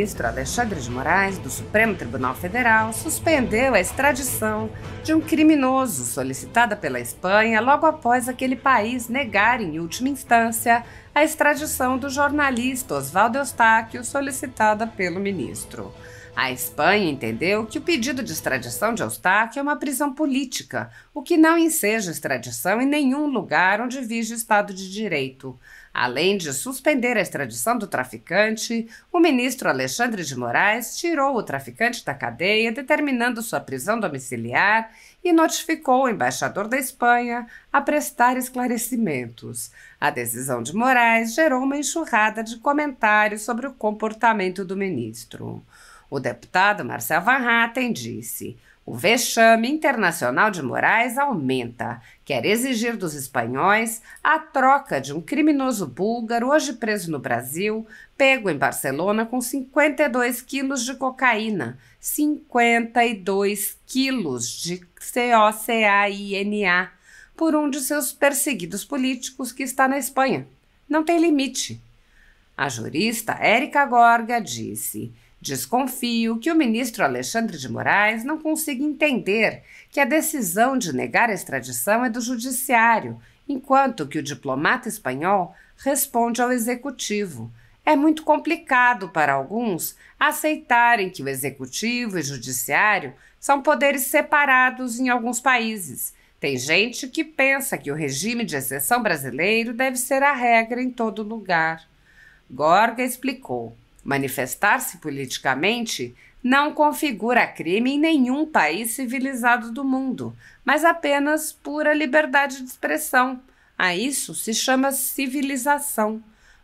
ministro Alexandre de Moraes, do Supremo Tribunal Federal, suspendeu a extradição de um criminoso solicitada pela Espanha logo após aquele país negar, em última instância, a extradição do jornalista Oswaldo Eustáquio solicitada pelo ministro. A Espanha entendeu que o pedido de extradição de Eustáquio é uma prisão política, o que não enseja extradição em nenhum lugar onde vige o Estado de Direito. Além de suspender a extradição do traficante, o ministro Alexandre de Moraes tirou o traficante da cadeia, determinando sua prisão domiciliar e notificou o embaixador da Espanha a prestar esclarecimentos. A decisão de Moraes gerou uma enxurrada de comentários sobre o comportamento do ministro. O deputado Marcel Van Hatten disse: "O vexame internacional de Moraes aumenta. Quer exigir dos espanhóis a troca de um criminoso búlgaro, hoje preso no Brasil, pego em Barcelona com 52 quilos de cocaína, 52 quilos de cocaína, por um de seus perseguidos políticos que está na Espanha. Não tem limite." A jurista Érica Gorga disse: "Desconfio que o ministro Alexandre de Moraes não consiga entender que a decisão de negar a extradição é do judiciário, enquanto que o diplomata espanhol responde ao executivo. É muito complicado para alguns aceitarem que o executivo e o judiciário são poderes separados em alguns países. Tem gente que pensa que o regime de exceção brasileiro deve ser a regra em todo lugar." Gorga explicou: "Manifestar-se politicamente não configura crime em nenhum país civilizado do mundo, mas apenas pura liberdade de expressão. A isso se chama civilização.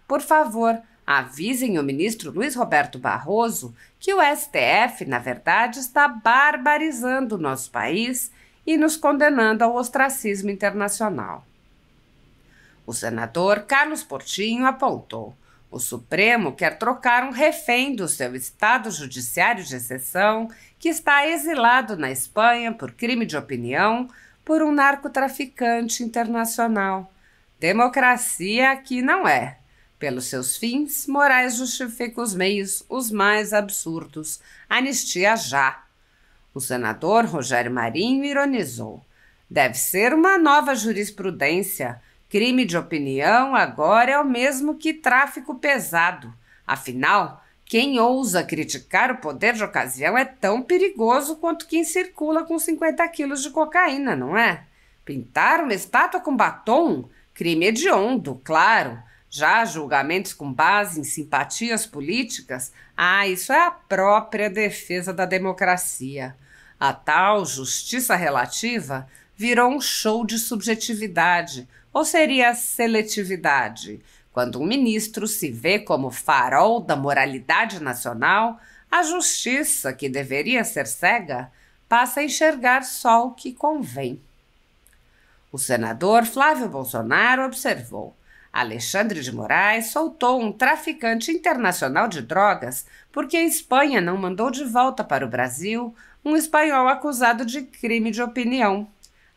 Por favor, avisem o ministro Luiz Roberto Barroso que o STF, na verdade, está barbarizando o nosso país e nos condenando ao ostracismo internacional." O senador Carlos Portinho apontou: "O Supremo quer trocar um refém do seu Estado Judiciário de exceção, que está exilado na Espanha por crime de opinião, por um narcotraficante internacional. Democracia aqui não é. Pelos seus fins, Moraes justifica os meios os mais absurdos. Anistia já." O senador Rogério Marinho ironizou: "Deve ser uma nova jurisprudência. Crime de opinião agora é o mesmo que tráfico pesado. Afinal, quem ousa criticar o poder de ocasião é tão perigoso quanto quem circula com 50 quilos de cocaína, não é? Pintar uma estátua com batom? Crime hediondo, claro. Já julgamentos com base em simpatias políticas? Isso é a própria defesa da democracia. A tal justiça relativa virou um show de subjetividade, ou seria seletividade. Quando um ministro se vê como farol da moralidade nacional, a justiça, que deveria ser cega, passa a enxergar só o que convém." O senador Flávio Bolsonaro observou: "Alexandre de Moraes soltou um traficante internacional de drogas porque a Espanha não mandou de volta para o Brasil um espanhol acusado de crime de opinião.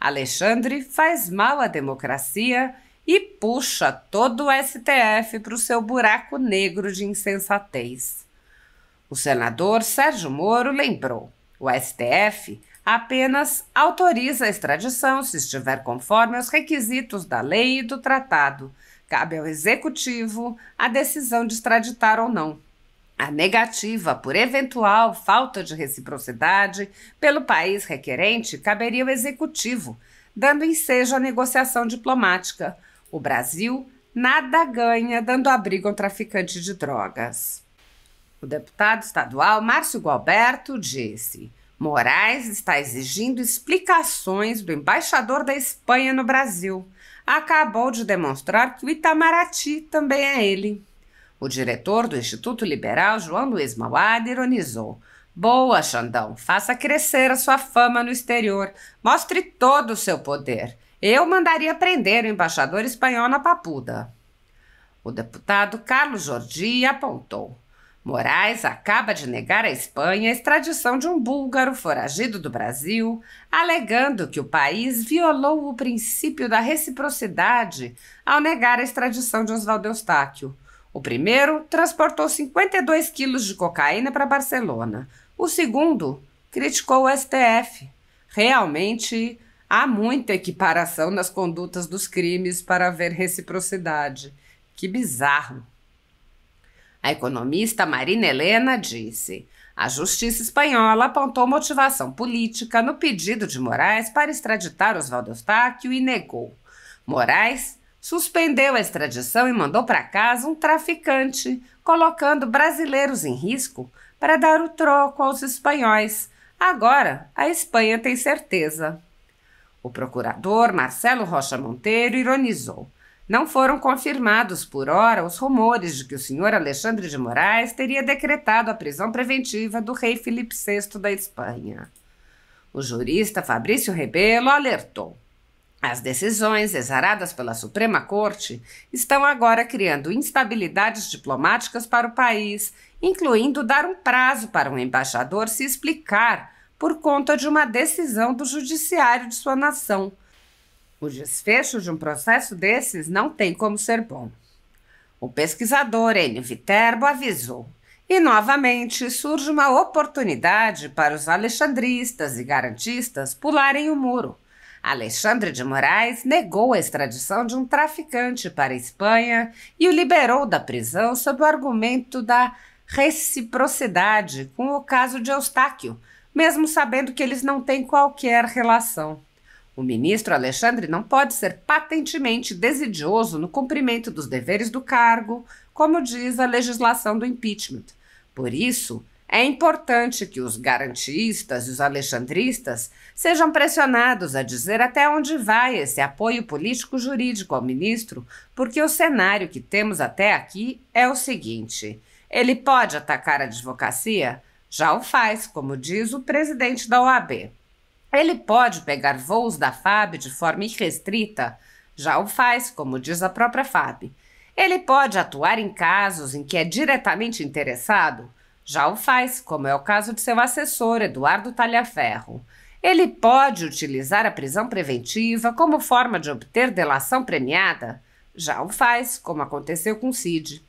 Alexandre faz mal à democracia e puxa todo o STF para o seu buraco negro de insensatez." O senador Sérgio Moro lembrou: "O STF apenas autoriza a extradição se estiver conforme aos requisitos da lei e do tratado. Cabe ao Executivo a decisão de extraditar ou não. A negativa por eventual falta de reciprocidade pelo país requerente caberia ao Executivo, dando ensejo à negociação diplomática. O Brasil nada ganha dando abrigo ao traficante de drogas." O deputado estadual Márcio Gualberto disse: "Moraes está exigindo explicações do embaixador da Espanha no Brasil. Acabou de demonstrar que o Itamaraty também é ele." O diretor do Instituto Liberal, João Luiz Mauad, ironizou: "Boa, Xandão, faça crescer a sua fama no exterior. Mostre todo o seu poder. Eu mandaria prender o embaixador espanhol na Papuda." O deputado Carlos Jordi apontou: "Moraes acaba de negar à Espanha a extradição de um búlgaro foragido do Brasil, alegando que o país violou o princípio da reciprocidade ao negar a extradição de Oswaldo Eustáquio. O primeiro transportou 52 quilos de cocaína para Barcelona. O segundo criticou o STF. Realmente há muita equiparação nas condutas dos crimes para haver reciprocidade. Que bizarro! A economista Marina Helena disse: a justiça espanhola apontou motivação política no pedido de Moraes para extraditar Oswaldo Eustáquio e negou. Moraes suspendeu a extradição e mandou para casa um traficante, colocando brasileiros em risco para dar o troco aos espanhóis. Agora, a Espanha tem certeza. O procurador Marcelo Rocha Monteiro ironizou: não foram confirmados por hora os rumores de que o senhor Alexandre de Moraes teria decretado a prisão preventiva do rei Filipe VI da Espanha. O jurista Fabrício Rebelo alertou: as decisões exaradas pela Suprema Corte estão agora criando instabilidades diplomáticas para o país, incluindo dar um prazo para um embaixador se explicar por conta de uma decisão do judiciário de sua nação. O desfecho de um processo desses não tem como ser bom. O pesquisador Enio Viterbo avisou: e novamente surge uma oportunidade para os alexandristas e garantistas pularem o muro. Alexandre de Moraes negou a extradição de um traficante para a Espanha e o liberou da prisão sob o argumento da reciprocidade com o caso de Eustáquio, mesmo sabendo que eles não têm qualquer relação. O ministro Alexandre não pode ser patentemente desidioso no cumprimento dos deveres do cargo, como diz a legislação do impeachment. Por isso, é importante que os garantistas e os alexandristas sejam pressionados a dizer até onde vai esse apoio político-jurídico ao ministro, porque o cenário que temos até aqui é o seguinte: ele pode atacar a advocacia? Já o faz, como diz o presidente da OAB. Ele pode pegar voos da FAB de forma irrestrita? Já o faz, como diz a própria FAB. Ele pode atuar em casos em que é diretamente interessado? Já o faz, como é o caso de seu assessor, Eduardo Talhaferro. Ele pode utilizar a prisão preventiva como forma de obter delação premiada? Já o faz, como aconteceu com Cid.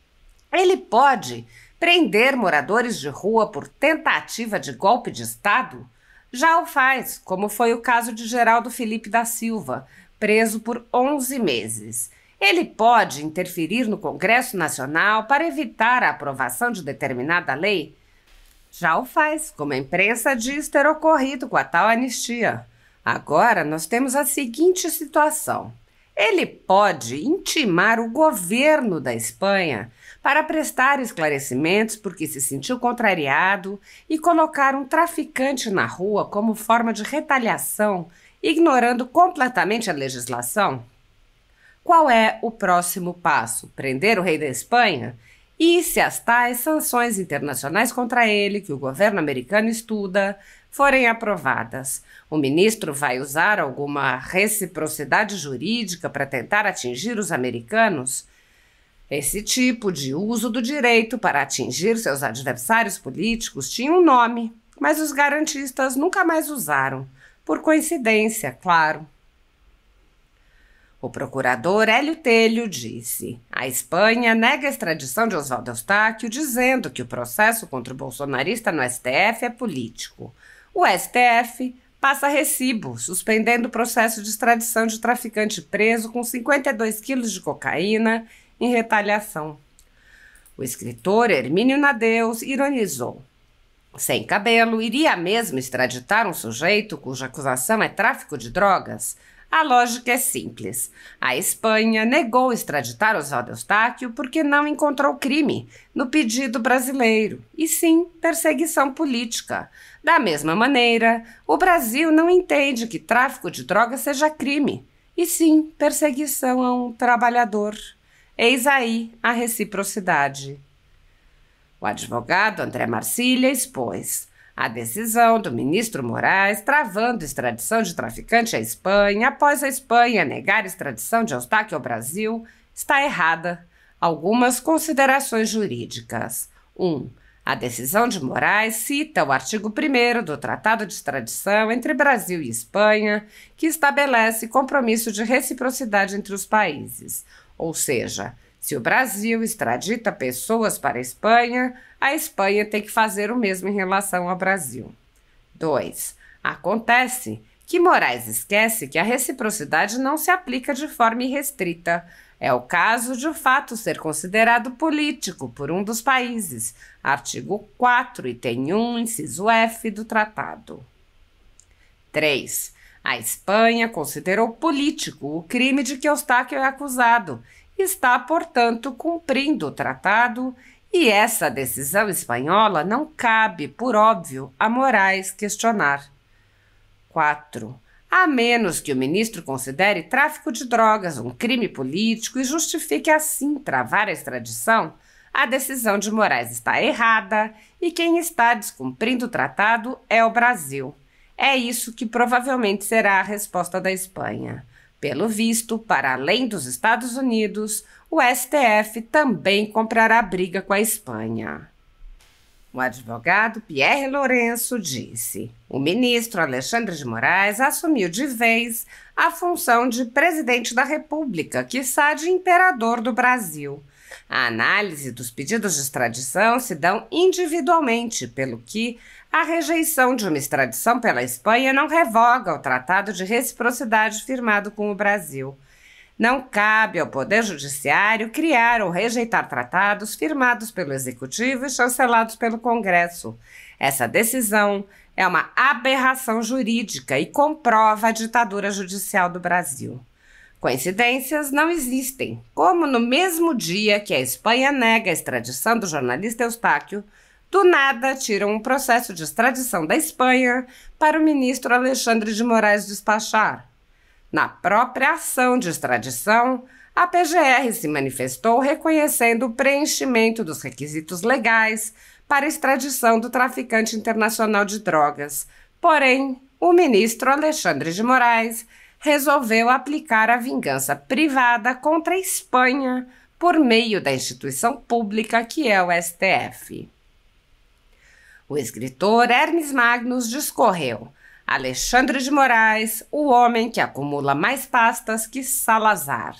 Ele pode prender moradores de rua por tentativa de golpe de Estado? Já o faz, como foi o caso de Geraldo Felipe da Silva, preso por 11 meses. Ele pode interferir no Congresso Nacional para evitar a aprovação de determinada lei? Já o faz, como a imprensa diz ter ocorrido com a tal anistia. Agora nós temos a seguinte situação: ele pode intimar o governo da Espanha para prestar esclarecimentos porque se sentiu contrariado e colocar um traficante na rua como forma de retaliação, ignorando completamente a legislação? Qual é o próximo passo? Prender o rei da Espanha? E se as tais sanções internacionais contra ele, que o governo americano estuda, forem aprovadas? O ministro vai usar alguma reciprocidade jurídica para tentar atingir os americanos? Esse tipo de uso do direito para atingir seus adversários políticos tinha um nome, mas os garantistas nunca mais usaram. Por coincidência, claro. O procurador Hélio Telho disse: a Espanha nega a extradição de Oswaldo Eustáquio, dizendo que o processo contra o bolsonarista no STF é político. O STF passa recibo, suspendendo o processo de extradição de traficante preso com 52 quilos de cocaína em retaliação. O escritor Hermínio Nadeus ironizou: sem cabelo, iria mesmo extraditar um sujeito cuja acusação é tráfico de drogas? A lógica é simples. A Espanha negou extraditar Oswaldo Eustáquio porque não encontrou crime no pedido brasileiro, e sim perseguição política. Da mesma maneira, o Brasil não entende que tráfico de drogas seja crime, e sim perseguição a um trabalhador. Eis aí a reciprocidade. O advogado André Marcília expôs: a decisão do ministro Moraes travando extradição de traficante à Espanha após a Espanha negar extradição de Eustáquio ao Brasil está errada. Algumas considerações jurídicas. 1. A decisão de Moraes cita o artigo 1º do Tratado de Extradição entre Brasil e Espanha, que estabelece compromisso de reciprocidade entre os países. Ou seja, Se o Brasil extradita pessoas para a Espanha tem que fazer o mesmo em relação ao Brasil. 2. Acontece que Moraes esquece que a reciprocidade não se aplica de forma irrestrita. É o caso de o fato ser considerado político por um dos países, artigo 4, item 1, inciso F do tratado. 3. A Espanha considerou político o crime de que Eustáquio é acusado e está, portanto, cumprindo o tratado, e essa decisão espanhola não cabe, por óbvio, a Moraes questionar. 4. A menos que o ministro considere tráfico de drogas um crime político e justifique assim travar a extradição, a decisão de Moraes está errada e quem está descumprindo o tratado é o Brasil. É isso que provavelmente será a resposta da Espanha. Pelo visto, para além dos Estados Unidos, o STF também comprará briga com a Espanha. O advogado Pierre Lourenço disse: o ministro Alexandre de Moraes assumiu de vez a função de presidente da República, quiçá de imperador do Brasil. A análise dos pedidos de extradição se dão individualmente, pelo que a rejeição de uma extradição pela Espanha não revoga o tratado de reciprocidade firmado com o Brasil. Não cabe ao Poder Judiciário criar ou rejeitar tratados firmados pelo Executivo e chancelados pelo Congresso. Essa decisão é uma aberração jurídica e comprova a ditadura judicial do Brasil. Coincidências não existem, como no mesmo dia que a Espanha nega a extradição do jornalista Eustáquio, do nada tiram um processo de extradição da Espanha para o ministro Alexandre de Moraes despachar. Na própria ação de extradição, a PGR se manifestou reconhecendo o preenchimento dos requisitos legais para a extradição do traficante internacional de drogas. Porém, o ministro Alexandre de Moraes resolveu aplicar a vingança privada contra a Espanha por meio da instituição pública que é o STF. O escritor Hermes Magnus discorreu: Alexandre de Moraes, o homem que acumula mais pastas que Salazar.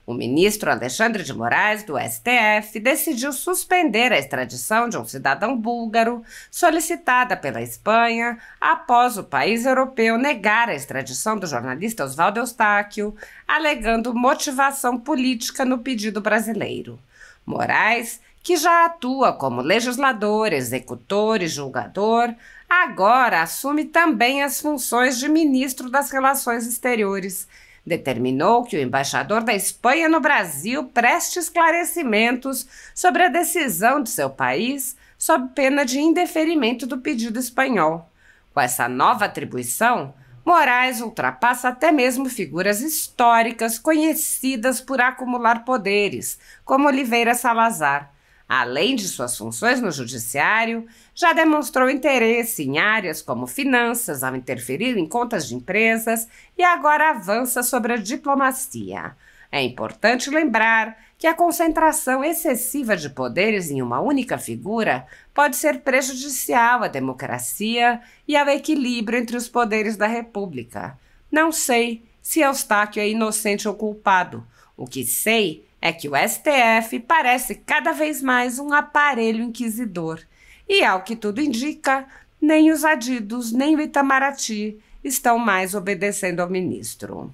O ministro Alexandre de Moraes, do STF, decidiu suspender a extradição de um cidadão búlgaro solicitada pela Espanha após o país europeu negar a extradição do jornalista Oswaldo Eustáquio, alegando motivação política no pedido brasileiro. Moraes, que já atua como legislador, executor e julgador, agora assume também as funções de ministro das Relações Exteriores. Determinou que o embaixador da Espanha no Brasil preste esclarecimentos sobre a decisão de seu país, sob pena de indeferimento do pedido espanhol. Com essa nova atribuição, Moraes ultrapassa até mesmo figuras históricas conhecidas por acumular poderes, como Oliveira Salazar. Além de suas funções no judiciário, já demonstrou interesse em áreas como finanças ao interferir em contas de empresas e agora avança sobre a diplomacia. É importante lembrar que a concentração excessiva de poderes em uma única figura pode ser prejudicial à democracia e ao equilíbrio entre os poderes da República. Não sei se Eustáquio é inocente ou culpado. O que sei é que o STF parece cada vez mais um aparelho inquisidor. E, ao que tudo indica, nem os adidos nem o Itamaraty estão mais obedecendo ao ministro.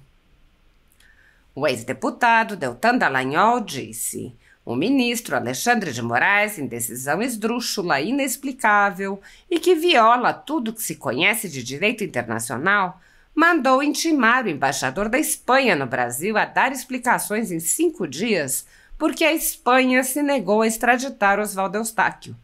O ex-deputado Deltan Dallagnol disse: o ministro Alexandre de Moraes, em decisão esdrúxula e inexplicável e que viola tudo que se conhece de direito internacional, mandou intimar o embaixador da Espanha no Brasil a dar explicações em 5 dias porque a Espanha se negou a extraditar Oswaldo Eustáquio.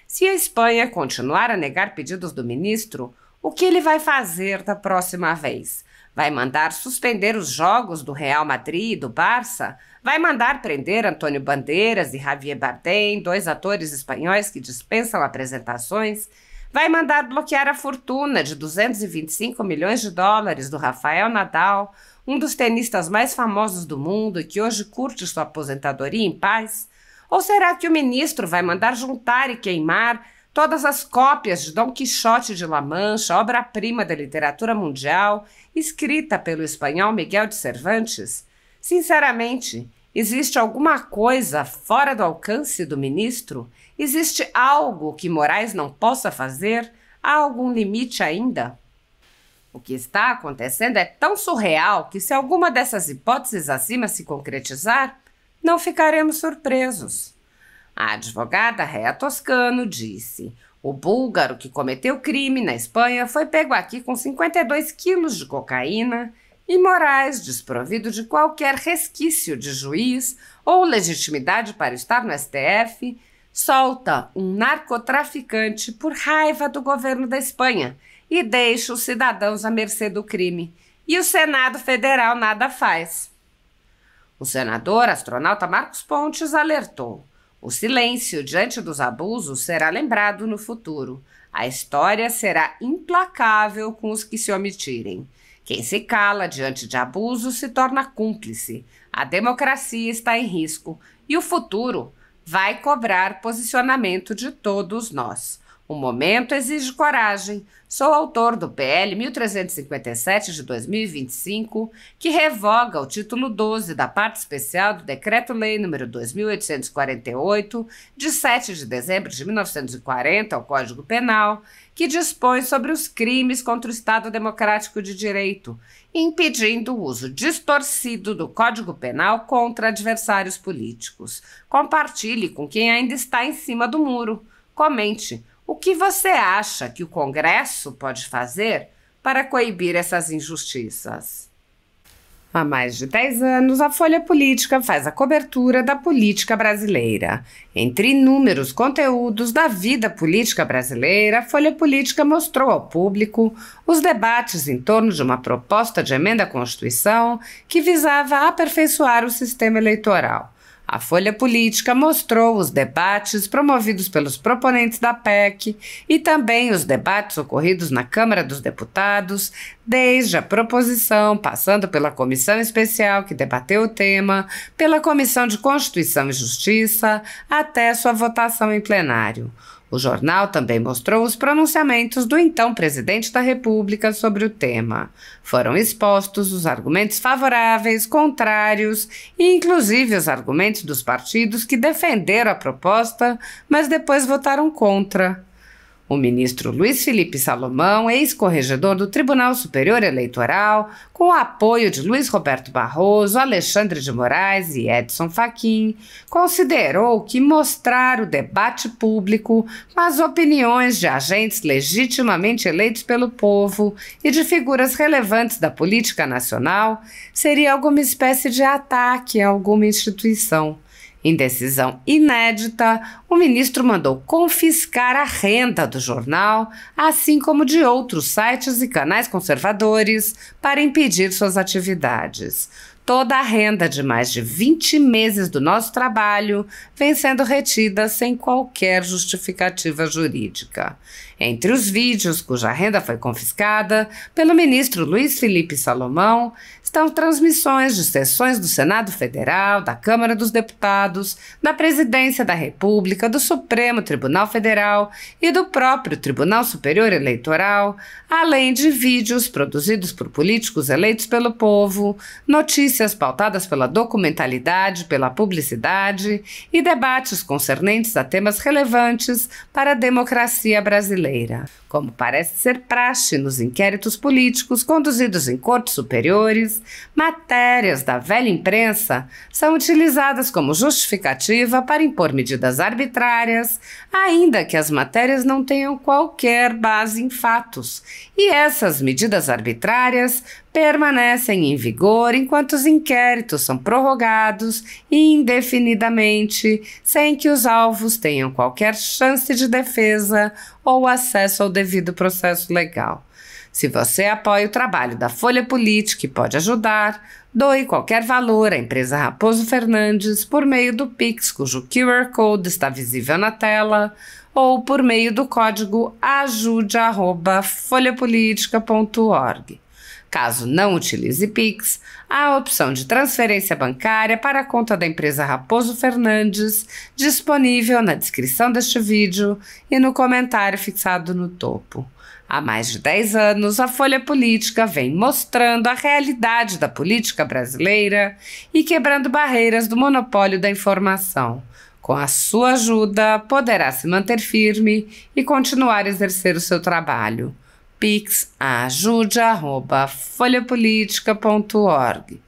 Se a Espanha continuar a negar pedidos do ministro, o que ele vai fazer da próxima vez? Vai mandar suspender os jogos do Real Madrid e do Barça? Vai mandar prender Antônio Bandeiras e Javier Bardem, 2 atores espanhóis que dispensam apresentações? Vai mandar bloquear a fortuna de 225 milhões de dólares do Rafael Nadal, um dos tenistas mais famosos do mundo e que hoje curte sua aposentadoria em paz? Ou será que o ministro vai mandar juntar e queimar todas as cópias de Dom Quixote de La Mancha, obra-prima da literatura mundial, escrita pelo espanhol Miguel de Cervantes? Sinceramente, Existe alguma coisa fora do alcance do ministro? Existe algo que Moraes não possa fazer? Há algum limite ainda? O que está acontecendo é tão surreal que, se alguma dessas hipóteses acima se concretizar, não ficaremos surpresos. A advogada Réa Toscano disse: o búlgaro que cometeu crime na Espanha foi pego aqui com 52 quilos de cocaína e Moraes, desprovido de qualquer resquício de juiz ou legitimidade para estar no STF, solta um narcotraficante por raiva do governo da Espanha e deixa os cidadãos à mercê do crime. E o Senado Federal nada faz. O senador astronauta Marcos Pontes alertou: o silêncio diante dos abusos será lembrado no futuro. A história será implacável com os que se omitirem. Quem se cala diante de abusos se torna cúmplice. A democracia está em risco e o futuro vai cobrar posicionamento de todos nós. O momento exige coragem. Sou autor do PL 1357 de 2025, que revoga o título 12 da parte especial do Decreto-Lei nº 2848, de 7 de dezembro de 1940, ao Código Penal, que dispõe sobre os crimes contra o Estado Democrático de Direito, impedindo o uso distorcido do Código Penal contra adversários políticos. Compartilhe com quem ainda está em cima do muro. Comente: o que você acha que o Congresso pode fazer para coibir essas injustiças? Há mais de 10 anos, a Folha Política faz a cobertura da política brasileira. Entre inúmeros conteúdos da vida política brasileira, a Folha Política mostrou ao público os debates em torno de uma proposta de emenda à Constituição que visava aperfeiçoar o sistema eleitoral. A Folha Política mostrou os debates promovidos pelos proponentes da PEC e também os debates ocorridos na Câmara dos Deputados, desde a proposição, passando pela comissão especial que debateu o tema, pela Comissão de Constituição e Justiça, até sua votação em plenário. O jornal também mostrou os pronunciamentos do então presidente da República sobre o tema. Foram expostos os argumentos favoráveis, contrários e, inclusive, os argumentos dos partidos que defenderam a proposta, mas depois votaram contra. O ministro Luiz Felipe Salomão, ex-corregedor do Tribunal Superior Eleitoral, com o apoio de Luiz Roberto Barroso, Alexandre de Moraes e Edson Fachin, considerou que mostrar o debate público com as opiniões de agentes legitimamente eleitos pelo povo e de figuras relevantes da política nacional seria alguma espécie de ataque a alguma instituição. Em decisão inédita, o ministro mandou confiscar a renda do jornal, assim como de outros sites e canais conservadores, para impedir suas atividades. Toda a renda de mais de 20 meses do nosso trabalho vem sendo retida sem qualquer justificativa jurídica. Entre os vídeos cuja renda foi confiscada pelo ministro Luiz Felipe Salomão estão transmissões de sessões do Senado Federal, da Câmara dos Deputados, da Presidência da República, do Supremo Tribunal Federal e do próprio Tribunal Superior Eleitoral, além de vídeos produzidos por políticos eleitos pelo povo, notícias pautadas pela documentalidade, pela publicidade e debates concernentes a temas relevantes para a democracia brasileira. Como parece ser praxe nos inquéritos políticos conduzidos em cortes superiores, matérias da velha imprensa são utilizadas como justificativa para impor medidas arbitrárias, ainda que as matérias não tenham qualquer base em fatos. E essas medidas arbitrárias permanecem em vigor enquanto os inquéritos são prorrogados indefinidamente, sem que os alvos tenham qualquer chance de defesa ou acesso ao devido processo legal. Se você apoia o trabalho da Folha Política e pode ajudar, doe qualquer valor à empresa Raposo Fernandes por meio do Pix, cujo QR Code está visível na tela, ou por meio do código ajude@folhapolitica.org. Caso não utilize Pix, há a opção de transferência bancária para a conta da empresa Raposo Fernandes, disponível na descrição deste vídeo e no comentário fixado no topo. Há mais de 10 anos, a Folha Política vem mostrando a realidade da política brasileira e quebrando barreiras do monopólio da informação. Com a sua ajuda, poderá se manter firme e continuar a exercer o seu trabalho. Pix ajude@folhapolitica.org.